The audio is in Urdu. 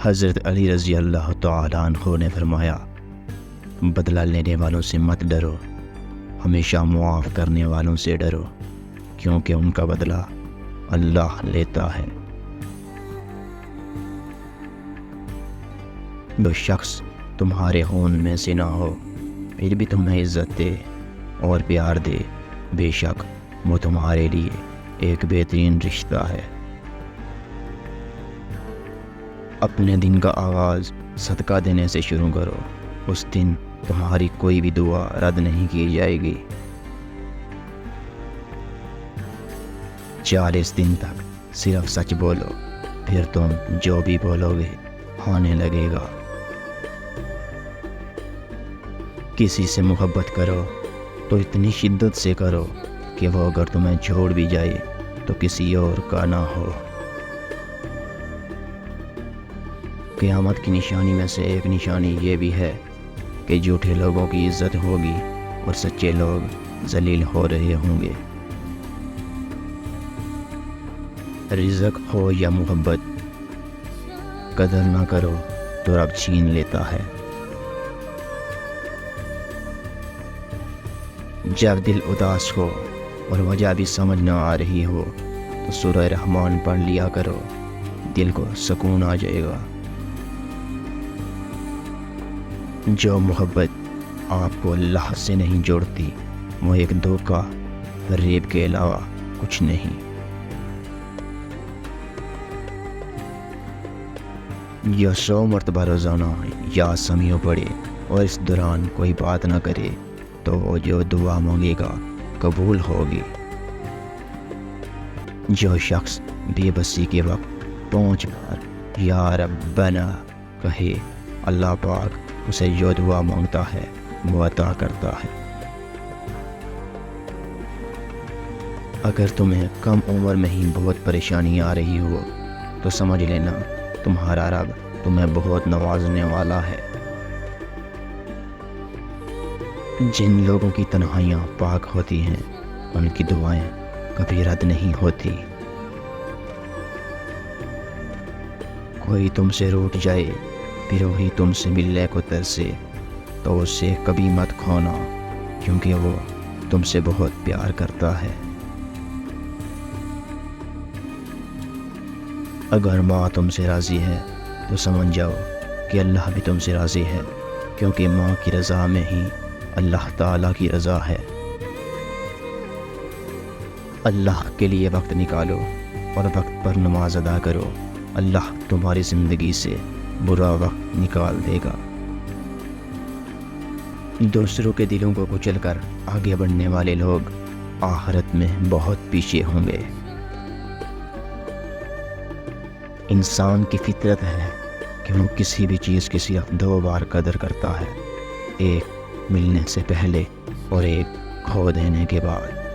حضرت علی رضی اللہ تعالیٰ عنہ نے فرمایا، بدلہ لینے والوں سے مت ڈرو، ہمیشہ معاف کرنے والوں سے ڈرو، کیونکہ ان کا بدلہ اللہ لیتا ہے۔ جو شخص تمہارے خون میں سے نہ ہو پھر بھی تمہیں عزت دے اور پیار دے، بے شک وہ تمہارے لیے ایک بہترین رشتہ ہے۔ اپنے دن کا آغاز صدقہ دینے سے شروع کرو، اس دن تمہاری کوئی بھی دعا رد نہیں کی جائے گی۔ 40 دن تک صرف سچ بولو، پھر تم جو بھی بولو گے ہونے لگے گا۔ کسی سے محبت کرو تو اتنی شدت سے کرو کہ وہ اگر تمہیں چھوڑ بھی جائے تو کسی اور کا نہ ہو۔ قیامت کی نشانی میں سے ایک نشانی یہ بھی ہے کہ جھوٹے لوگوں کی عزت ہوگی اور سچے لوگ ذلیل ہو رہے ہوں گے۔ رزق ہو یا محبت، قدر نہ کرو تو رب چھین لیتا ہے۔ جب دل اداس ہو اور وجہ بھی سمجھ نہ آ رہی ہو تو سورہ رحمان پڑھ لیا کرو، دل کو سکون آ جائے گا۔ جو محبت آپ کو اللہ سے نہیں جوڑتی وہ ایک دھوکہ، ریب کے علاوہ کچھ نہیں۔ یا 100 مرتبہ روزانہ یا سمیع پڑھے اور اس دوران کوئی بات نہ کرے تو وہ جو دعا مانگے گا قبول ہوگی۔ جو شخص بے بسی کے وقت پہنچ کر یا ربنا کہے، اللہ پاک اسے جو دعا مانگتا ہے وہ عطا کرتا ہے۔ اگر تمہیں کم عمر میں ہی بہت پریشانی آ رہی ہو تو سمجھ لینا تمہارا رب تمہیں بہت نوازنے والا ہے۔ جن لوگوں کی تنہائیاں پاک ہوتی ہیں ان کی دعائیں کبھی رد نہیں ہوتی۔ کوئی تم سے روٹھ جائے پھر وہی تم سے ملنے کو ترسے تو اسے کبھی مت کھونا، کیونکہ وہ تم سے بہت پیار کرتا ہے۔ اگر ماں تم سے راضی ہے تو سمجھ جاؤ کہ اللہ بھی تم سے راضی ہے، کیونکہ ماں کی رضا میں ہی اللہ تعالیٰ کی رضا ہے۔ اللہ کے لیے وقت نکالو اور وقت پر نماز ادا کرو، اللہ تمہاری زندگی سے برا وقت نکال دے گا۔ دوسروں کے دلوں کو کچل کر آگے بڑھنے والے لوگ آخرت میں بہت پیچھے ہوں گے۔ انسان کی فطرت ہے کہ وہ کسی بھی چیز کی صرف 2 بار قدر کرتا ہے، ایک ملنے سے پہلے اور ایک کھو دینے کے بعد۔